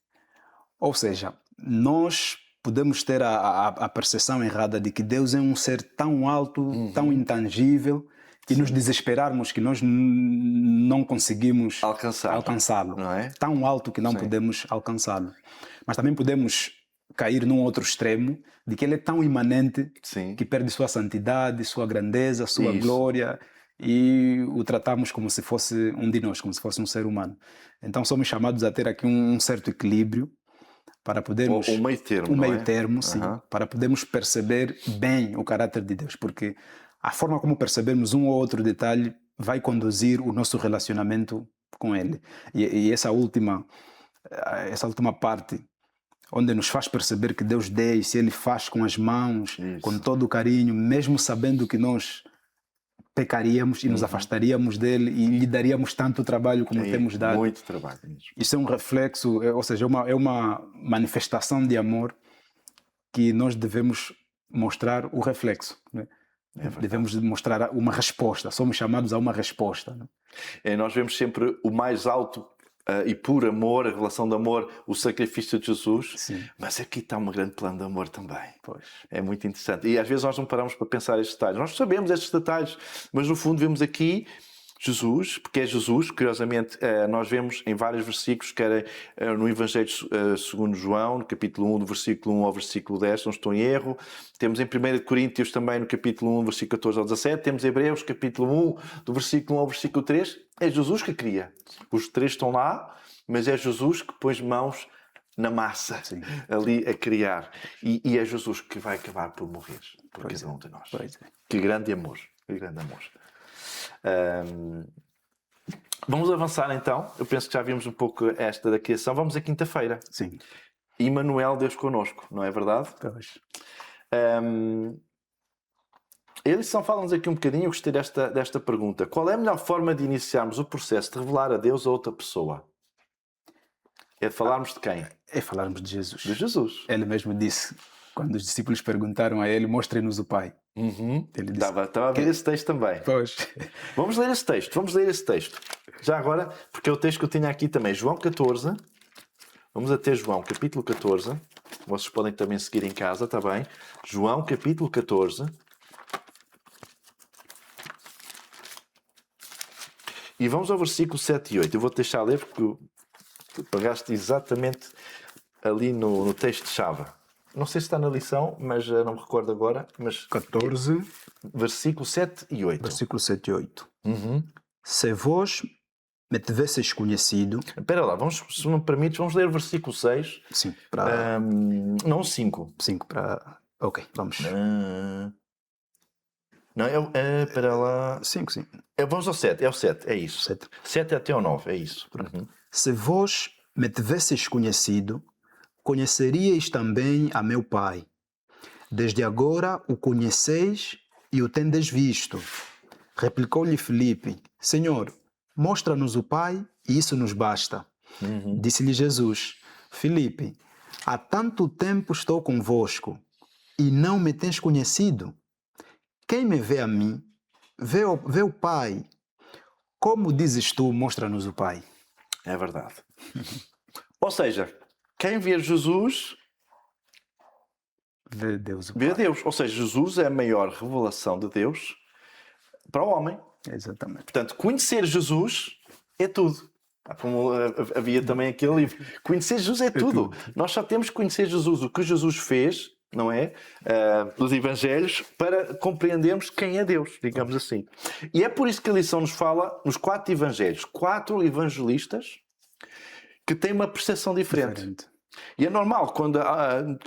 Ou seja, nós podemos ter a percepção errada de que Deus é um ser tão alto, tão intangível, que nos desesperarmos que nós não conseguimos alcançá-lo. Não é? Tão alto que não podemos alcançá-lo. Mas também podemos cair num outro extremo de que ele é tão imanente que perde sua santidade, sua grandeza, sua glória, e o tratamos como se fosse um de nós, como se fosse um ser humano. Então somos chamados a ter aqui um certo equilíbrio para podermos... Um meio termo, sim, para podermos perceber bem o caráter de Deus, porque a forma como percebemos um ou outro detalhe vai conduzir o nosso relacionamento com Ele. E essa última parte, onde nos faz perceber que Deus desce, Ele faz com as mãos, com todo o carinho, mesmo sabendo que nós pecaríamos e nos afastaríamos dele e lhe daríamos tanto trabalho como temos dado. Muito trabalho mesmo. Isso é um reflexo, ou seja, é uma manifestação de amor que nós devemos mostrar o reflexo, né? Devemos mostrar uma resposta, somos chamados a uma resposta. Né? Nós vemos sempre o mais alto e por amor, a revelação de amor, o sacrifício de Jesus. Sim. Mas aqui está um grande plano de amor também. Pois. É muito interessante. E às vezes nós não paramos para pensar estes detalhes. Nós sabemos estes detalhes, mas no fundo vemos aqui Jesus, porque é Jesus, curiosamente, nós vemos em vários versículos, quer no Evangelho segundo João, no capítulo 1, do versículo 1 ao versículo 10, não estou em erro. Temos em 1 Coríntios também, no capítulo 1, versículo 14 ao 17. Temos Hebreus, capítulo 1, do versículo 1 ao versículo 3. É Jesus que cria. Os três estão lá, mas é Jesus que pôs mãos na massa, sim, ali a criar. E é Jesus que vai acabar por morrer por cada um de nós. Que grande amor. Que grande amor. Vamos avançar então. Eu penso que já vimos um pouco esta da criação. Vamos à quinta-feira. Sim. Emmanuel, Deus connosco, não é verdade? Pois. Eles falam-nos aqui um bocadinho. Eu gostei desta pergunta. Qual é a melhor forma de iniciarmos o processo de revelar a Deus a outra pessoa? É de falarmos de quem? É falarmos de Jesus. De Jesus. Ele mesmo disse, quando os discípulos perguntaram a ele, mostre-nos o Pai. Ele disse, Estava a ver esse texto também. Pois. Vamos ler esse texto. Já agora, porque é o texto que eu tinha aqui também. João 14. Vamos até João, capítulo 14. Vocês podem também seguir em casa, está bem? João, capítulo 14. E vamos ao versículo 7 e 8. Eu vou-te deixar ler porque pegaste exatamente ali no texto-chave. Não sei se está na lição, mas não me recordo agora. Mas 14, versículo 7 e 8. Versículo 7 e 8. Se vós me tivesseis conhecido... Espera lá, se me permites, vamos ler o versículo 6. Sim, para... não 5. 5 para... Ok, vamos. Não, espera lá... 5, sim. Vamos ao 7, é o 7, é isso. 7 até ao 9, é isso. Se vós me tivesseis conhecido, conheceríeis também a meu Pai. Desde agora o conheceis e o tendes visto. Replicou-lhe Filipe: Senhor, mostra-nos o Pai e isso nos basta. Disse-lhe Jesus: Filipe, há tanto tempo estou convosco e não me tens conhecido? Quem me vê a mim, vê o Pai. Como dizes tu, mostra-nos o Pai? É verdade. Ou seja, quem vê Jesus vê Deus. Vê Deus. Ou seja, Jesus é a maior revelação de Deus para o homem. Exatamente. Portanto, conhecer Jesus é tudo. Como havia também aquele livro. Conhecer Jesus é tudo. Nós só temos que conhecer Jesus, o que Jesus fez, não é? Nos Evangelhos, para compreendermos quem é Deus, digamos assim. E é por isso que a lição nos fala nos 4 Evangelhos. 4 evangelistas que têm uma percepção diferente. E é normal, quando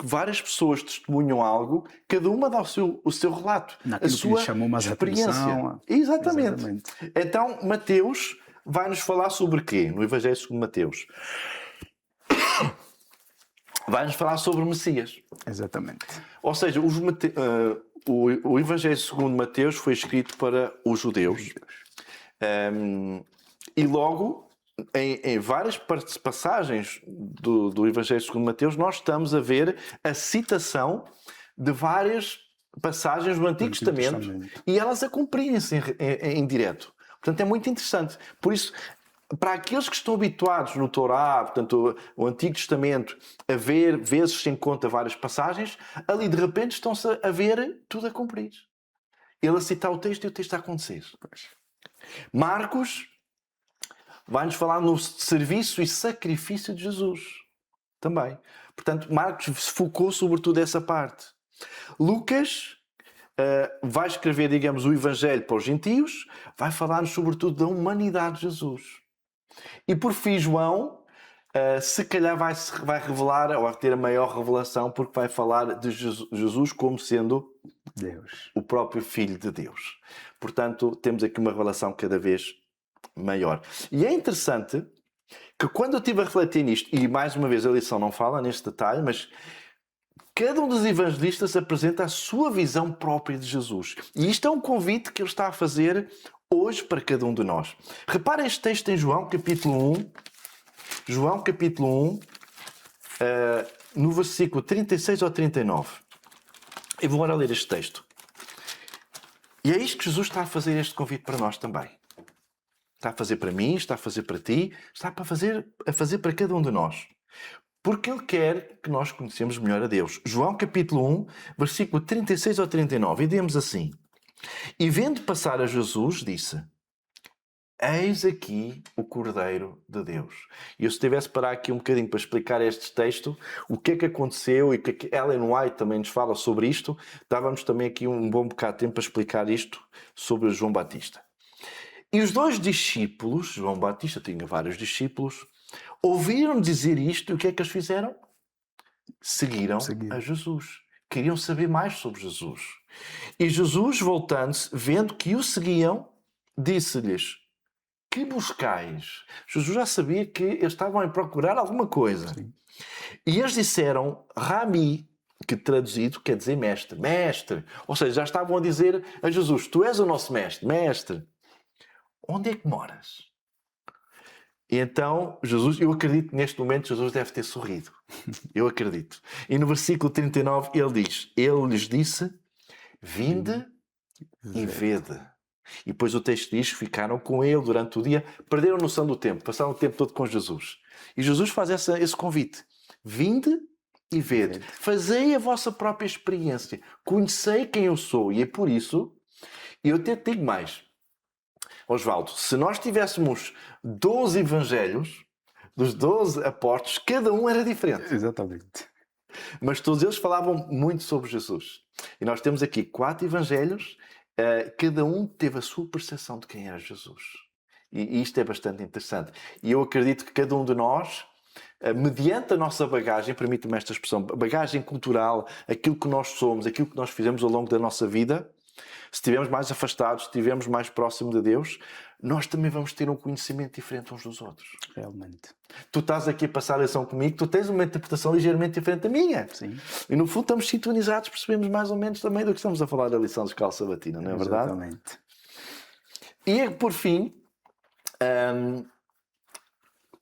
várias pessoas testemunham algo, cada uma dá o seu relato, naquilo a sua que chamou mais experiência. Atenção. Exatamente. Então, Mateus vai-nos falar sobre quê? No Evangelho segundo Mateus. Vai-nos falar sobre o Messias. Exatamente. Ou seja, o Evangelho segundo Mateus foi escrito para os judeus. E logo, em várias passagens do Evangelho segundo Mateus, nós estamos a ver a citação de várias passagens do Antigo Testamento e elas a cumprirem-se em direto. Portanto, é muito interessante. Por isso, para aqueles que estão habituados no Torá, portanto, o Antigo Testamento, a ver, vezes se encontra várias passagens, ali de repente estão-se a ver tudo a cumprir. Ele a citar o texto e o texto a acontecer. Marcos vai-nos falar no serviço e sacrifício de Jesus. Também. Portanto, Marcos se focou sobretudo essa parte. Lucas vai escrever, digamos, o Evangelho para os gentios, vai falar-nos sobretudo da humanidade de Jesus. E por fim, João, se calhar vai revelar, ou vai ter a maior revelação, porque vai falar de Jesus como sendo Deus, o próprio Filho de Deus. Portanto, temos aqui uma revelação cada vez maior. E é interessante que quando eu estive a refletir nisto, e mais uma vez a lição não fala neste detalhe, mas cada um dos evangelistas apresenta a sua visão própria de Jesus. E isto é um convite que ele está a fazer hoje para cada um de nós. Repara este texto em João, capítulo 1. João, capítulo 1, no versículo 36 ao 39. Eu vou agora ler este texto. E é isto que Jesus está a fazer este convite para nós também. Está a fazer para mim, está a fazer para ti, está a fazer para cada um de nós. Porque Ele quer que nós conhecemos melhor a Deus. João capítulo 1, versículo 36 ao 39, e demos assim: E vendo passar a Jesus, disse: Eis aqui o Cordeiro de Deus. E eu, se tivesse parar aqui um bocadinho para explicar este texto, o que é que aconteceu e o que Ellen White também nos fala sobre isto, dávamos também aqui um bom bocado de tempo para explicar isto sobre João Batista. E os dois discípulos, João Batista tinha vários discípulos, ouviram dizer isto e o que é que eles fizeram? Seguiram a Jesus. Queriam saber mais sobre Jesus. E Jesus, voltando-se, vendo que o seguiam, disse-lhes: Que buscais? Jesus já sabia que eles estavam a procurar alguma coisa. Sim. E eles disseram Rabi, que traduzido quer dizer mestre. Mestre. Ou seja, já estavam a dizer a Jesus: Tu és o nosso mestre. Mestre. Onde é que moras? E então, Jesus, eu acredito que neste momento Jesus deve ter sorrido. Eu acredito. E no versículo 39 ele diz: Ele lhes disse: Vinde e vede. E depois o texto diz que ficaram com ele durante o dia, perderam noção do tempo, passaram o tempo todo com Jesus. E Jesus faz esse convite: Vinde e vede. Fazei a vossa própria experiência. Conhecei quem eu sou. E é por isso, e eu até te digo mais, Osvaldo, se nós tivéssemos 12 evangelhos, dos 12 apóstolos, cada um era diferente. Exatamente. Mas todos eles falavam muito sobre Jesus. E nós temos aqui 4 evangelhos, cada um teve a sua percepção de quem era Jesus. E isto é bastante interessante. E eu acredito que cada um de nós, mediante a nossa bagagem, permite-me esta expressão, bagagem cultural, aquilo que nós somos, aquilo que nós fizemos ao longo da nossa vida, se estivermos mais afastados, se estivermos mais próximo de Deus, nós também vamos ter um conhecimento diferente uns dos outros. Realmente. Tu estás aqui a passar a lição comigo, tu tens uma interpretação ligeiramente diferente da minha. Sim. E no fundo estamos sintonizados, percebemos mais ou menos também do que estamos a falar da lição de escola sabatina, não é verdade? Exatamente. E por fim,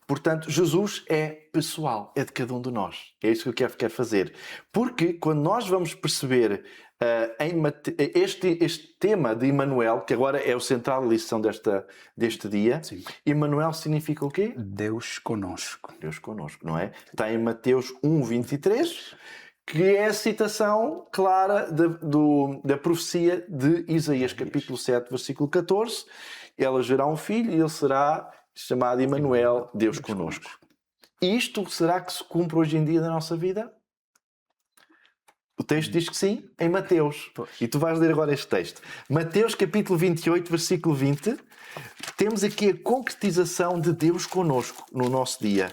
portanto, Jesus é pessoal, é de cada um de nós. É isso que eu quero fazer. Porque quando nós vamos perceber este tema de Emmanuel, que agora é o central da lição deste dia, Sim. Emmanuel significa o quê? Deus conosco. Deus conosco, não é? Está em Mateus 1:23, que é a citação clara da profecia de Isaías, capítulo 7, versículo 14. Ela gerará um filho e ele será chamado Emmanuel, Deus conosco. Isto será que se cumpre hoje em dia na nossa vida? O texto diz que sim, em Mateus. Pois. E tu vais ler agora este texto. Mateus capítulo 28, versículo 20. Temos aqui a concretização de Deus connosco no nosso dia.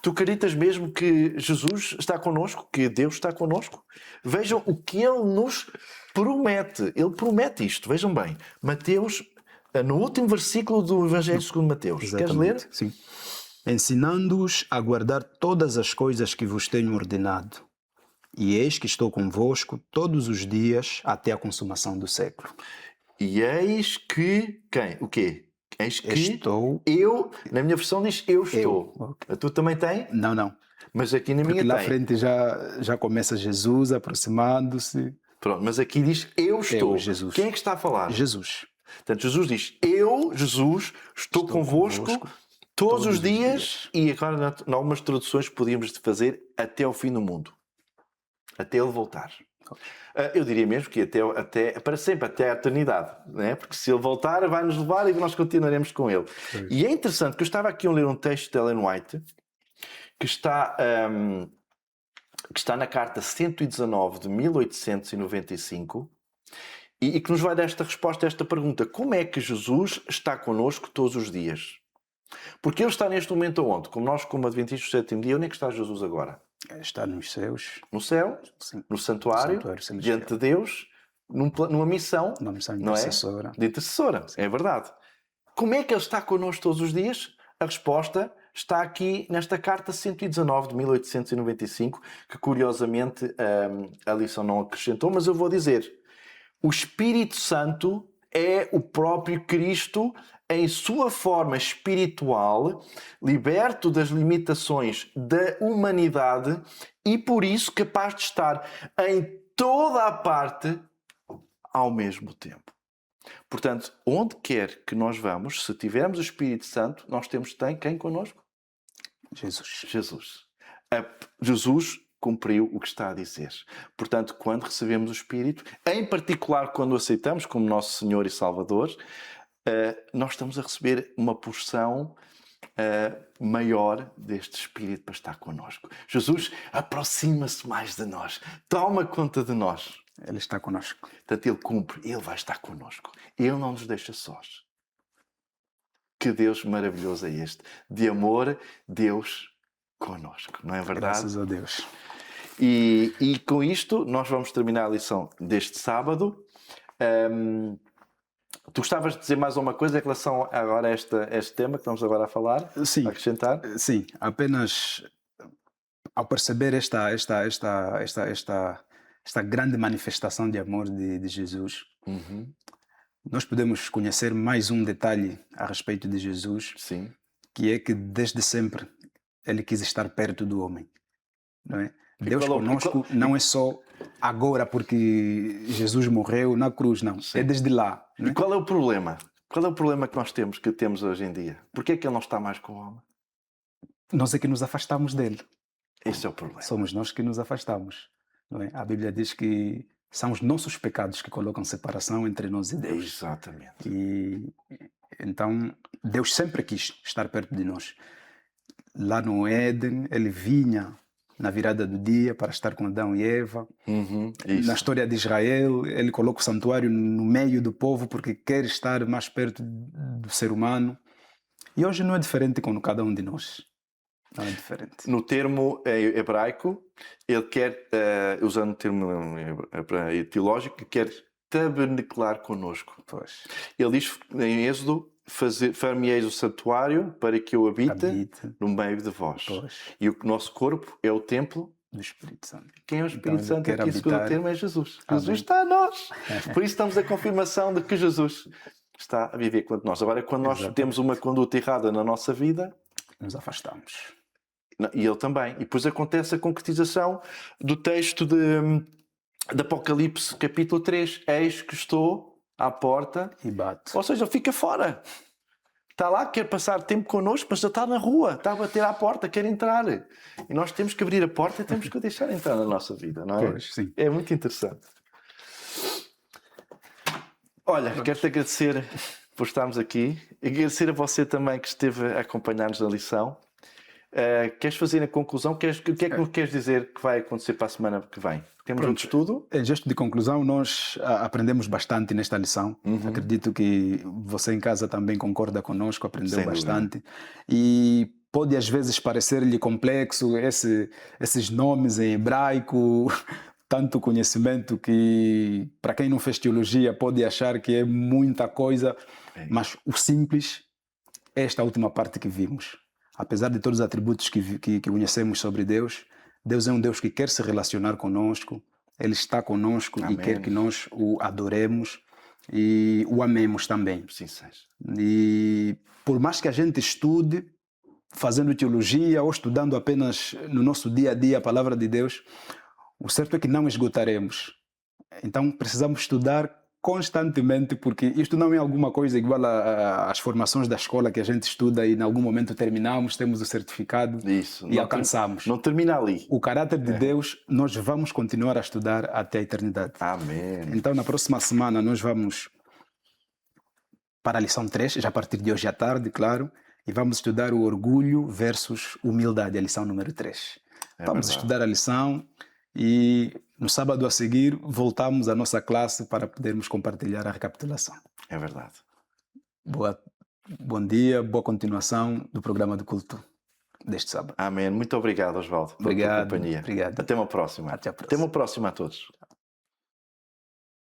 Tu acreditas mesmo que Jesus está connosco? Que Deus está connosco? Vejam o que Ele nos promete. Ele promete isto. Vejam bem. Mateus, no último versículo do Evangelho segundo Mateus. Exatamente. Queres ler? Sim. Ensinando-os a guardar todas as coisas que vos tenho ordenado. E eis que estou convosco todos os dias até a consumação do século. E eis que... Quem? O quê? Eis que Estou... eu... Na minha versão diz eu estou. Okay. A tua também tem? Não. Mas aqui na minha Porque lá à tem. frente já começa Jesus aproximando-se. Pronto, mas aqui diz eu estou. Jesus. Quem é que está a falar? Jesus. Portanto, Jesus diz eu, Jesus, estou convosco todos os dias. E agora, em algumas traduções, podíamos fazer até ao fim do mundo. Até Ele voltar. Eu diria mesmo que até para sempre, até a eternidade. Né? Porque se Ele voltar, vai-nos levar e nós continuaremos com Ele. Sim. E é interessante que eu estava aqui a ler um texto de Ellen White que está na carta 119 de 1895 e que nos vai dar esta resposta a esta pergunta: como é que Jesus está connosco todos os dias? Porque Ele está neste momento aonde? Como nós, como Adventistas do sétimo dia, onde é que está Jesus agora? Está nos céus. No céu, Sim. no santuário, celestial. diante de Deus, numa missão, Uma missão não é? intercessora. De intercessora, é verdade. Como é que Ele está connosco todos os dias? A resposta está aqui nesta carta 119 de 1895, que curiosamente a lição não acrescentou, mas eu vou dizer: o Espírito Santo é o próprio Cristo em sua forma espiritual, liberto das limitações da humanidade e por isso capaz de estar em toda a parte ao mesmo tempo. Portanto, onde quer que nós vamos, se tivermos o Espírito Santo, nós temos quem connosco? Jesus. Jesus. Jesus cumpriu o que está a dizer. Portanto, quando recebemos o Espírito, em particular quando o aceitamos como nosso Senhor e Salvador, nós estamos a receber uma porção maior deste Espírito para estar connosco. Jesus aproxima-se mais de nós, toma conta de nós. Ele está connosco. Portanto, Ele cumpre, Ele vai estar connosco. Ele não nos deixa sós. Que Deus maravilhoso é este. De amor, Deus connosco. Não é verdade? Graças a Deus. E com isto, nós vamos terminar a lição deste sábado. Tu gostavas de dizer mais alguma coisa em relação agora a este tema que estamos agora a falar? Sim. A acrescentar? Sim, apenas ao perceber esta grande manifestação de amor de Jesus, nós podemos conhecer mais um detalhe a respeito de Jesus, Sim. que é que desde sempre ele quis estar perto do homem, não é? Deus conosco não é só agora porque Jesus morreu na cruz, não. Sim. É desde lá. E qual é o problema? Qual é o problema que nós temos hoje em dia? Porquê é que ele não está mais com o homem? Nós é que nos afastamos dele. Esse é o problema. Somos nós que nos afastamos, não é? A Bíblia diz que são os nossos pecados que colocam separação entre nós e Deus. Exatamente. E então Deus sempre quis estar perto de nós. Lá no Éden, ele vinha na virada do dia para estar com Adão e Eva. Na história de Israel, ele coloca o santuário no meio do povo porque quer estar mais perto do ser humano. E hoje não é diferente com cada um de nós. Não é diferente. No termo hebraico, ele quer, usando o termo teológico, quer tabernacular connosco. Pois. Ele diz em Êxodo: far-me-eis o santuário para que eu habite no meio de vós. Pois. E o nosso corpo é o templo do Espírito Santo. Quem é o Espírito Santo aqui, segundo o termo, é Jesus. Amém. Jesus está a nós. Por isso estamos a confirmação de que Jesus está a viver com nós. Agora, quando nós temos uma conduta errada na nossa vida, nos afastamos. E ele também. E depois acontece a concretização do texto de Apocalipse, capítulo 3. Eis que estou à porta e bato. Ou seja, ele fica fora. Está lá, quer passar tempo connosco, mas já está na rua, está a bater à porta, quer entrar. E nós temos que abrir a porta e temos que o deixar entrar na nossa vida, não é? Pois, sim. É muito interessante. Olha, quero-te agradecer por estarmos aqui. Agradecer a você também que esteve a acompanhar-nos na lição. Queres fazer a conclusão? O que é que me queres dizer que vai acontecer para a semana que vem? Temos um estudo? Em gesto de conclusão, nós aprendemos bastante nesta lição. Acredito que você em casa também concorda conosco, aprendeu bastante. E pode às vezes parecer-lhe complexo esses nomes em hebraico, tanto conhecimento que para quem não fez teologia pode achar que é muita coisa, mas o simples é esta última parte que vimos. Apesar de todos os atributos que conhecemos sobre Deus, Deus é um Deus que quer se relacionar conosco, Ele está conosco. Amém. E quer que nós o adoremos e o amemos também. Sim, seja. E por mais que a gente estude, fazendo teologia ou estudando apenas no nosso dia a dia a palavra de Deus, o certo é que não esgotaremos. Então precisamos estudar constantemente, porque isto não é alguma coisa igual às formações da escola que a gente estuda e em algum momento terminamos, temos o certificado e alcançamos. Não termina ali. O caráter de Deus nós vamos continuar a estudar até a eternidade. Amém. Então na próxima semana nós vamos para a lição 3, já a partir de hoje à tarde, claro, e vamos estudar o orgulho versus humildade, a lição número 3. Vamos estudar a lição e no sábado a seguir voltamos à nossa classe para podermos compartilhar a recapitulação. É verdade. Bom dia, boa continuação do programa de culto deste sábado. Amém. Muito obrigado, Osvaldo, pela tua companhia. Obrigado. Até uma próxima. Até a próxima. Até uma próxima a todos.